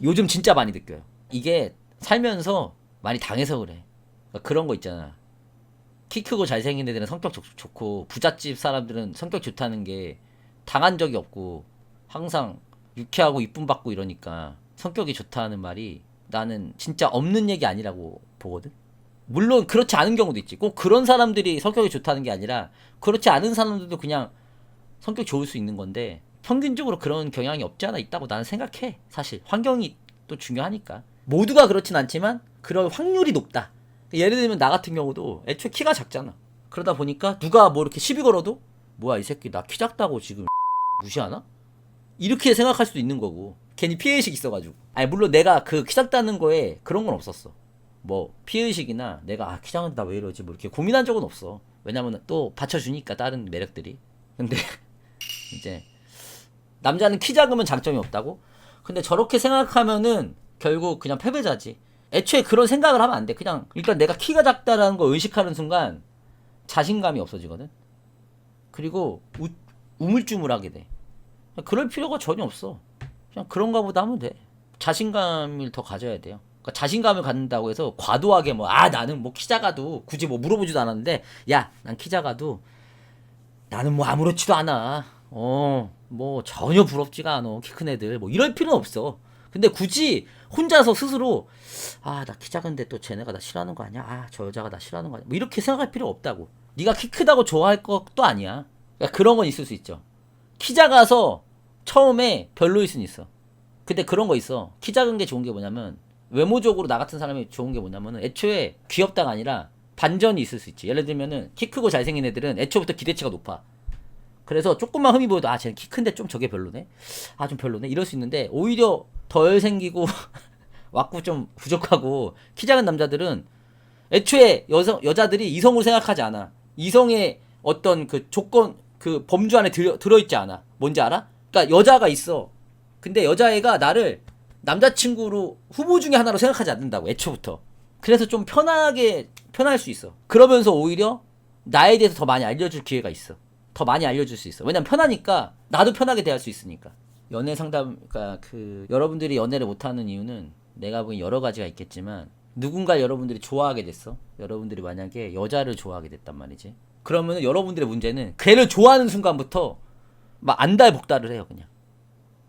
요즘 진짜 많이 느껴요. 이게 살면서 많이 당해서 그래. 그러니까 그런 거 있잖아. 키 크고 잘생긴 애들은 성격 좋고 부잣집 사람들은 성격 좋다는 게 당한 적이 없고 항상 유쾌하고 이쁨 받고 이러니까 성격이 좋다는 말이 나는 진짜 없는 얘기 아니라고 보거든. 물론 그렇지 않은 경우도 있지. 꼭 그런 사람들이 성격이 좋다는 게 아니라 그렇지 않은 사람들도 그냥 성격 좋을 수 있는 건데 평균적으로 그런 경향이 없지 않아 있다고 나는 생각해. 사실 환경이 또 중요하니까 모두가 그렇진 않지만 그럴 확률이 높다. 예를 들면 나 같은 경우도 애초에 키가 작잖아. 그러다 보니까 누가 뭐 이렇게 시비 걸어도 뭐야 이 새끼 나 키 작다고 지금 무시하나? 이렇게 생각할 수도 있는 거고 괜히 피해의식 있어가지고. 아니 물론 내가 그 키 작다는 거에 그런 건 없었어. 뭐 피해의식이나 내가 키 작은데 나 왜 이러지 뭐 이렇게 고민한 적은 없어. 왜냐면 또 받쳐주니까 다른 매력들이. 근데 이제 남자는 키 작으면 장점이 없다고? 근데 저렇게 생각하면은 결국 그냥 패배자지. 애초에 그런 생각을 하면 안 돼. 그냥 일단 내가 키가 작다라는 걸 의식하는 순간 자신감이 없어지거든. 그리고 우물쭈물하게 돼. 그럴 필요가 전혀 없어. 그냥 그런가 보다 하면 돼. 자신감을 더 가져야 돼요. 그러니까 자신감을 갖는다고 해서 과도하게 뭐 나는 뭐 키 작아도 굳이 뭐 물어보지도 않았는데 야 난 키 작아도 나는 뭐 아무렇지도 않아. 뭐 전혀 부럽지가 않아. 키 큰 애들 뭐 이럴 필요는 없어. 근데 굳이 혼자서 스스로 나 키 작은데 또 쟤네가 나 싫어하는 거 아니야? 저 여자가 나 싫어하는 거 아니야? 뭐 이렇게 생각할 필요 없다고. 네가 키 크다고 좋아할 것도 아니야. 그러니까 그런 건 있을 수 있죠. 키 작아서 처음에 별로일 수는 있어. 근데 그런 거 있어. 키 작은 게 좋은 게 뭐냐면 외모적으로 나 같은 사람이 좋은 게 뭐냐면은 애초에 귀엽다가 아니라 반전이 있을 수 있지. 예를 들면은 키 크고 잘생긴 애들은 애초부터 기대치가 높아. 그래서 조금만 흠이 보여도 쟤는 키 큰데 좀 저게 별로네? 좀 별로네? 이럴 수 있는데 오히려 덜 생기고 왔고 좀 부족하고 키 작은 남자들은 애초에 여자들이 이성으로 생각하지 않아. 이성의 어떤 그 조건 그 범주 안에 들어있지 않아. 뭔지 알아? 그러니까 여자가 있어. 근데 여자애가 나를 남자친구로 후보 중에 하나로 생각하지 않는다고 애초부터. 그래서 좀 편할 수 있어. 그러면서 오히려 나에 대해서 더 많이 알려줄 기회가 있어. 더 많이 알려줄 수 있어. 왜냐면 편하니까 나도 편하게 대할 수 있으니까. 연애 상담, 그러니까 그 여러분들이 연애를 못하는 이유는 내가 보기엔 여러 가지가 있겠지만 누군가 여러분들이 좋아하게 됐어. 여러분들이 만약에 여자를 좋아하게 됐단 말이지. 그러면 여러분들의 문제는 걔를 좋아하는 순간부터 막 안달복달을 해요. 그냥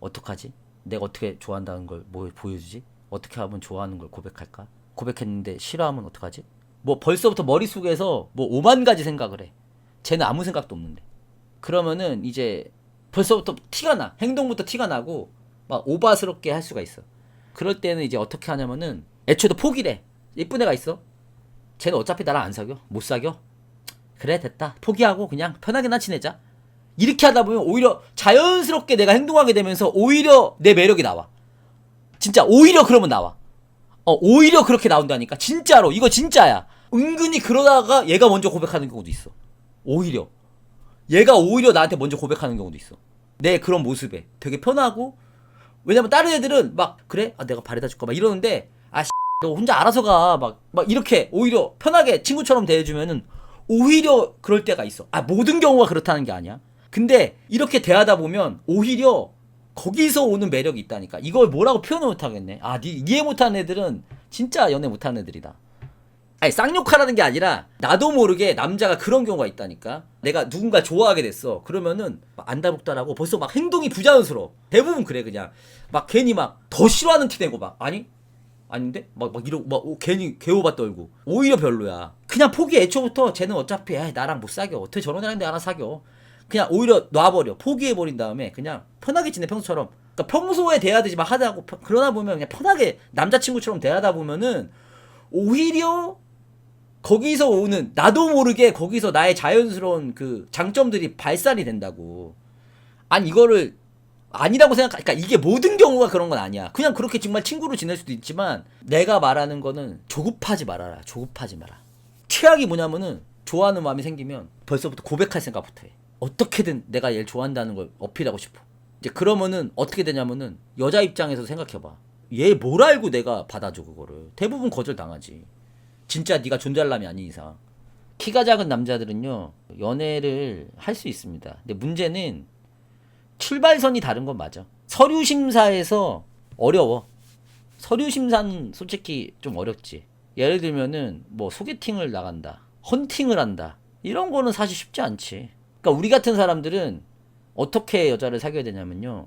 어떡하지? 내가 어떻게 좋아한다는 걸 뭐 보여주지? 어떻게 하면 좋아하는 걸 고백할까? 고백했는데 싫어하면 어떡하지? 뭐 벌써부터 머릿속에서 뭐 5만 가지 생각을 해. 쟤는 아무 생각도 없는데. 그러면은 이제 벌써부터 티가 나. 행동부터 티가 나고 막 오바스럽게 할 수가 있어. 그럴 때는 이제 어떻게 하냐면은 애초에도 포기래. 예쁜 애가 있어. 쟤는 어차피 나랑 안 사겨. 못 사겨. 그래 됐다. 포기하고 그냥 편하게나 지내자. 이렇게 하다 보면 오히려 자연스럽게 내가 행동하게 되면서 오히려 내 매력이 나와. 진짜 오히려 그러면 나와. 오히려 그렇게 나온다니까. 진짜로. 이거 진짜야. 은근히 그러다가 얘가 먼저 고백하는 경우도 있어. 오히려. 얘가 오히려 나한테 먼저 고백하는 경우도 있어. 내 그런 모습에. 되게 편하고. 왜냐면 다른 애들은 막 그래? 내가 바래다 줄까? 막 이러는데 너 혼자 알아서 가. 막 이렇게 오히려 편하게 친구처럼 대해주면은 오히려 그럴 때가 있어. 모든 경우가 그렇다는 게 아니야. 근데 이렇게 대하다 보면 오히려 거기서 오는 매력이 있다니까. 이걸 뭐라고 표현을 못하겠네. 이해 못하는 애들은 진짜 연애 못하는 애들이다. 쌍욕하라는 게 아니라 나도 모르게 남자가 그런 경우가 있다니까. 내가 누군가 좋아하게 됐어. 그러면은 안달복달하고 벌써 막 행동이 부자연스러워. 대부분 그래 그냥. 막 괜히 막 더 싫어하는 티 내고 막 아닌데? 막 이러고 막 괜히 개오바 떨고. 오히려 별로야. 그냥 포기. 애초부터 쟤는 어차피 나랑 못 사겨. 어떻게 저런 애랑 내가 사겨. 그냥 오히려 놔버려. 포기해버린 다음에 그냥 편하게 지내 평소처럼. 그러니까 평소에 대하듯이 막 하다고 그러다 보면 그냥 편하게 남자친구처럼 대하다 보면은 오히려 거기서 오는 나도 모르게 거기서 나의 자연스러운 그 장점들이 발산이 된다고. 이거를 아니라고 그러니까 이게 모든 경우가 그런 건 아니야. 그냥 그렇게 정말 친구로 지낼 수도 있지만 내가 말하는 거는 조급하지 말아라. 조급하지 마라. 최악이 뭐냐면은 좋아하는 마음이 생기면 벌써부터 고백할 생각부터 해. 어떻게든 내가 얘를 좋아한다는 걸 어필하고 싶어. 이제 그러면은 어떻게 되냐면은 여자 입장에서 생각해봐. 얘 뭘 알고 내가 받아줘 그거를. 대부분 거절당하지. 진짜 네가 존잘남이 아닌 이상. 키가 작은 남자들은요 연애를 할 수 있습니다. 근데 문제는 출발선이 다른 건 맞아. 서류 심사에서 어려워. 서류 심사는 솔직히 좀 어렵지. 예를 들면은 뭐 소개팅을 나간다, 헌팅을 한다, 이런 거는 사실 쉽지 않지. 그러니까 우리 같은 사람들은 어떻게 여자를 사귀어야 되냐면요,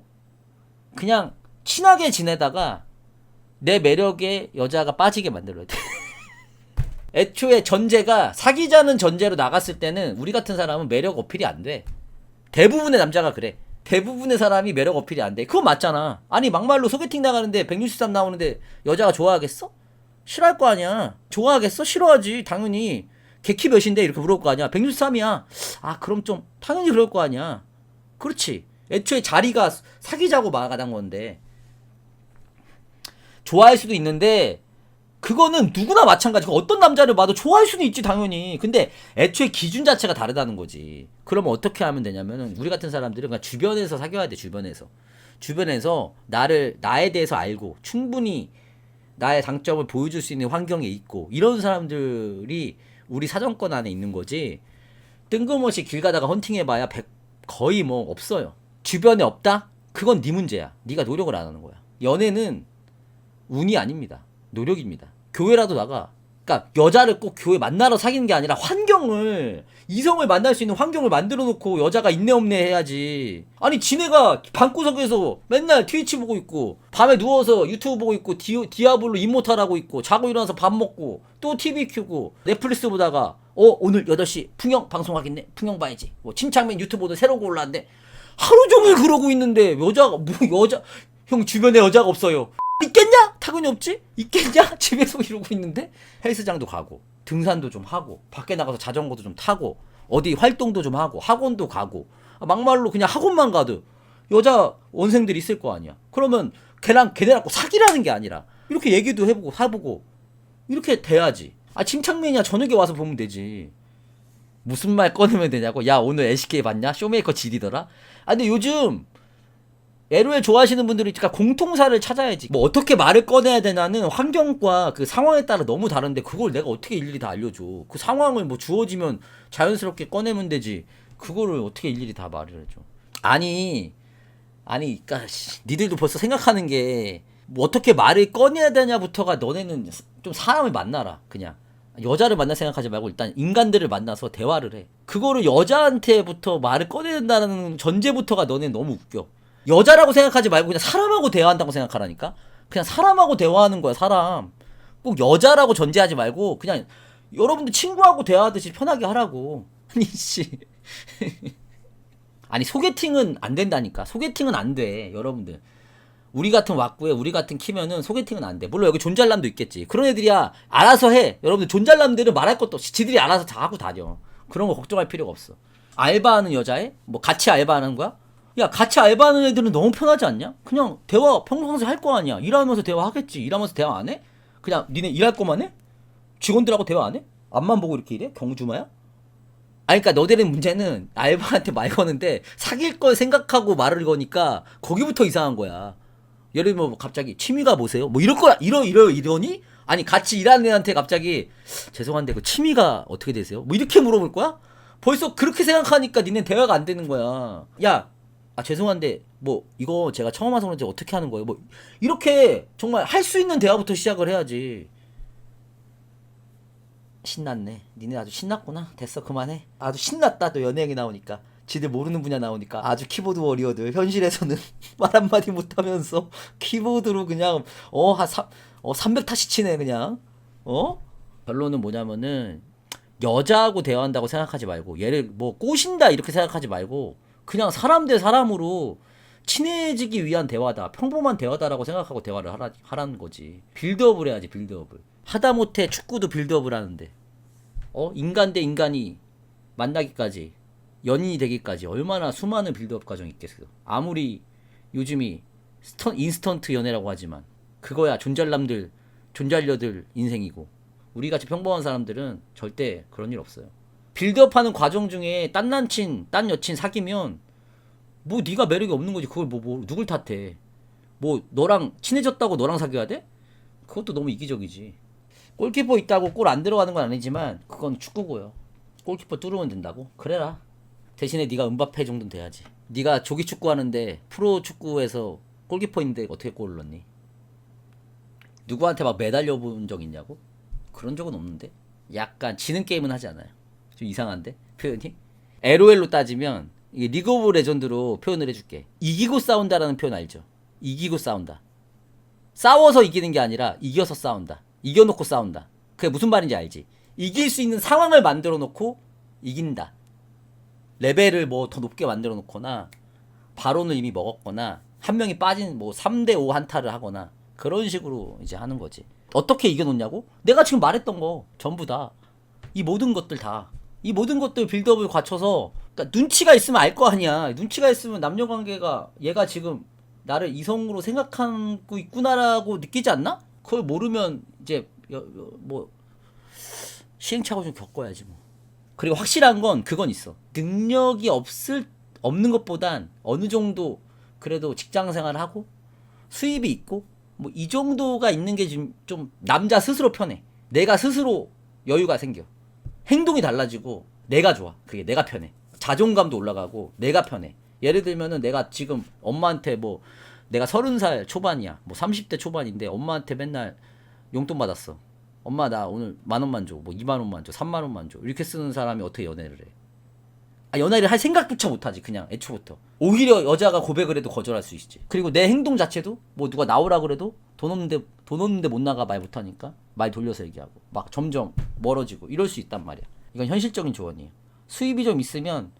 그냥 친하게 지내다가 내 매력에 여자가 빠지게 만들어야 돼. 애초에 전제가 사귀자는 전제로 나갔을 때는 우리 같은 사람은 매력 어필이 안 돼. 대부분의 남자가 그래. 대부분의 사람이 매력 어필이 안 돼. 그건 맞잖아. 아니 막말로 소개팅 나가는데 163 나오는데 여자가 좋아하겠어? 싫어할 거 아니야. 좋아하겠어? 싫어하지. 당연히. 걔 키 몇인데 이렇게 물어볼 거 아니야. 163이야. 아 그럼 좀 당연히 그럴 거 아니야. 그렇지. 애초에 자리가 사귀자고 마가단 건데. 좋아할 수도 있는데 그거는 누구나 마찬가지고 어떤 남자를 봐도 좋아할 수는 있지 당연히. 근데 애초에 기준 자체가 다르다는 거지. 그러면 어떻게 하면 되냐면은 우리 같은 사람들은 그냥 주변에서 사귀어야 돼. 주변에서 나에 대해서 알고 충분히 나의 장점을 보여줄 수 있는 환경에 있고 이런 사람들이 우리 사정권 안에 있는 거지. 뜬금없이 길 가다가 헌팅해봐야 거의 뭐 없어요. 주변에 없다? 그건 네 문제야. 네가 노력을 안 하는 거야. 연애는 운이 아닙니다. 노력입니다. 교회라도 나가. 그러니까 여자를 꼭 교회 만나러 사귀는 게 아니라 이성을 만날 수 있는 환경을 만들어 놓고 여자가 있네 없네 해야지. 아니 지네가 방구석에서 맨날 트위치 보고 있고 밤에 누워서 유튜브 보고 있고 디아블로 이모탈 하고 있고 자고 일어나서 밥 먹고 또 TV 켜고 넷플릭스 보다가 오늘 8시 풍영 방송하겠네. 풍영 봐야지. 뭐 침착맨 유튜브도 새로 올라왔는데 하루 종일 그러고 있는데 형 주변에 여자가 없어요. 있겠냐? 당연히 없지? 있겠냐? 집에서 이러고 있는데 헬스장도 가고 등산도 좀 하고 밖에 나가서 자전거도 좀 타고 어디 활동도 좀 하고 학원도 가고 막말로 그냥 학원만 가도 여자 원생들이 있을 거 아니야. 그러면 걔네랑 꼭 사귀라는 게 아니라 이렇게 얘기도 해보고 이렇게 돼야지. 침착맨이야 저녁에 와서 보면 되지. 무슨 말 꺼내면 되냐고. 야 오늘 LCK 봤냐? 쇼메이커 지리더라. 근데 요즘 LOL 좋아하시는 분들이 있으니까 공통사를 찾아야지. 뭐 어떻게 말을 꺼내야 되나는 환경과 그 상황에 따라 너무 다른데 그걸 내가 어떻게 일일이 다 알려줘. 그 상황을 뭐 주어지면 자연스럽게 꺼내면 되지. 그거를 어떻게 일일이 다 말을 해줘. 아니 그니까 니들도 벌써 생각하는 게 뭐 어떻게 말을 꺼내야 되냐부터가 너네는 좀 사람을 만나라. 그냥 여자를 만날 생각하지 말고 일단 인간들을 만나서 대화를 해. 그거를 여자한테부터 말을 꺼내야 된다는 전제부터가 너네는 너무 웃겨. 여자라고 생각하지 말고 그냥 사람하고 대화한다고 생각하라니까. 그냥 사람하고 대화하는 거야. 사람 꼭 여자라고 전제하지 말고 그냥 여러분들 친구하고 대화하듯이 편하게 하라고. 아니 씨 아니 소개팅은 안 된다니까. 소개팅은 안 돼. 여러분들 우리 같은 왁구에 우리 같은 키면은 소개팅은 안 돼. 물론 여기 존잘남도 있겠지. 그런 애들이야 알아서 해. 여러분들 존잘남들은 말할 것도 없이 지들이 알아서 다 하고 다녀. 그런 거 걱정할 필요가 없어. 알바하는 여자애? 뭐 같이 알바하는 거야? 야 같이 알바하는 애들은 너무 편하지 않냐? 그냥 대화 평소에 할 거 아니야. 일하면서 대화하겠지. 일하면서 대화 안 해? 그냥 니네 일할 거만 해? 직원들하고 대화 안 해? 앞만 보고 이렇게 일해? 경주마야? 그러니까 너들의 문제는 알바한테 말 거는데 사귈 걸 생각하고 말을 거니까 거기부터 이상한 거야. 예를 들면 뭐 갑자기 취미가 뭐세요? 뭐 이럴 거야. 이러니? 아니 같이 일하는 애한테 갑자기 죄송한데 그 취미가 어떻게 되세요? 뭐 이렇게 물어볼 거야? 벌써 그렇게 생각하니까 니네 대화가 안 되는 거야. 야 죄송한데 뭐 이거 제가 처음 와서 그런지 어떻게 하는 거예요? 뭐 이렇게 정말 할 수 있는 대화부터 시작을 해야지. 신났네. 니네 아주 신났구나. 됐어 그만해. 아주 신났다. 또 연예인이 나오니까 지들 모르는 분야 나오니까 아주 키보드 워리어들 현실에서는 말 한마디 못하면서 키보드로 그냥 300타씩 치네 그냥. 결론은 뭐냐면은 여자하고 대화한다고 생각하지 말고 얘를 뭐 꼬신다 이렇게 생각하지 말고 그냥 사람 대 사람으로 친해지기 위한 대화다. 평범한 대화다라고 생각하고 대화를 하라는 거지. 빌드업을 해야지 빌드업을. 하다못해 축구도 빌드업을 하는데 인간 대 인간이 만나기까지 연인이 되기까지 얼마나 수많은 빌드업 과정이 있겠어. 아무리 요즘이 인스턴트 연애라고 하지만 그거야 존잘녀들 인생이고 우리같이 평범한 사람들은 절대 그런 일 없어요. 빌드업하는 과정 중에 딴 여친 사귀면 뭐 네가 매력이 없는 거지. 그걸 뭐 누굴 탓해. 뭐 너랑 친해졌다고 너랑 사귀어야 돼? 그것도 너무 이기적이지. 골키퍼 있다고 골 안 들어가는 건 아니지만 그건 축구고요. 골키퍼 뚫으면 된다고? 그래라. 대신에 네가 은바페 정도는 돼야지. 네가 조기 축구 하는데 프로 축구에서 골키퍼인데 어떻게 골을 넣니? 누구한테 막 매달려 본 적 있냐고? 그런 적은 없는데. 약간 지는 게임은 하지 않아요. 좀 이상한데 표현이. LOL로 따지면 이게 리그 오브 레전드로 표현을 해줄게. 이기고 싸운다라는 표현 알죠? 이기고 싸운다. 싸워서 이기는 게 아니라 이겨서 싸운다. 이겨놓고 싸운다. 그게 무슨 말인지 알지? 이길 수 있는 상황을 만들어 놓고 이긴다. 레벨을 뭐 더 높게 만들어 놓거나 바론을 이미 먹었거나 한 명이 빠진 뭐 3대5 한타를 하거나 그런 식으로 이제 하는 거지. 어떻게 이겨놓냐고? 내가 지금 말했던 거 전부 다. 이 모든 것들 다. 이 모든 것들 빌드업을 갖춰서 그러니까 눈치가 있으면 알 거 아니야. 눈치가 있으면 남녀관계가 얘가 지금 나를 이성으로 생각하고 있구나라고 느끼지 않나? 그걸 모르면 이제 뭐 시행착오 좀 겪어야지 뭐. 그리고 확실한 건 그건 있어. 능력이 없는 것보단 어느 정도 그래도 직장 생활을 하고 수입이 있고 뭐 이 정도가 있는 게 좀 남자 스스로 편해. 내가 스스로 여유가 생겨. 행동이 달라지고 내가 좋아. 그게 내가 편해. 자존감도 올라가고 내가 편해. 예를 들면은 내가 지금 엄마한테 뭐 내가 30살 초반이야. 뭐 30대 초반인데 엄마한테 맨날 용돈 받았어. 엄마 나 오늘 10,000원만 줘. 뭐 20,000원만 줘. 30,000원만 줘. 이렇게 쓰는 사람이 어떻게 연애를 해? 아, 연애를 할 생각조차 못하지. 그냥 애초부터. 오히려 여자가 고백을 해도 거절할 수 있지. 그리고 내 행동 자체도 뭐 누가 나오라 그래도 돈 없는데 못 나가 말 못하니까 말 돌려서 얘기하고 막 점점 멀어지고 이럴 수 있단 말이야. 이건 현실적인 조언이에요. 수입이 좀 있으면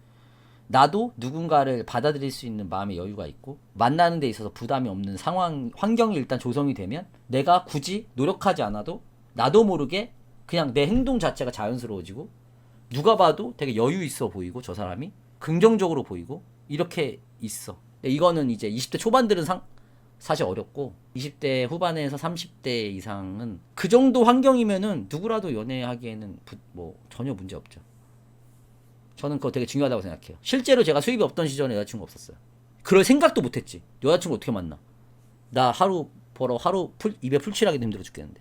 나도 누군가를 받아들일 수 있는 마음의 여유가 있고 만나는 데 있어서 부담이 없는 상황 환경이 일단 조성이 되면 내가 굳이 노력하지 않아도 나도 모르게 그냥 내 행동 자체가 자연스러워지고 누가 봐도 되게 여유 있어 보이고 저 사람이 긍정적으로 보이고 이렇게 있어. 이거는 이제 20대 초반들은 사실 어렵고 20대 후반에서 30대 이상은 그 정도 환경이면은 누구라도 연애하기에는 뭐 전혀 문제 없죠. 저는 그거 되게 중요하다고 생각해요. 실제로 제가 수입이 없던 시절에 여자친구 없었어요. 그럴 생각도 못했지. 여자친구 어떻게 만나? 나 하루 벌어 하루 입에 풀칠하기도 힘들어 죽겠는데.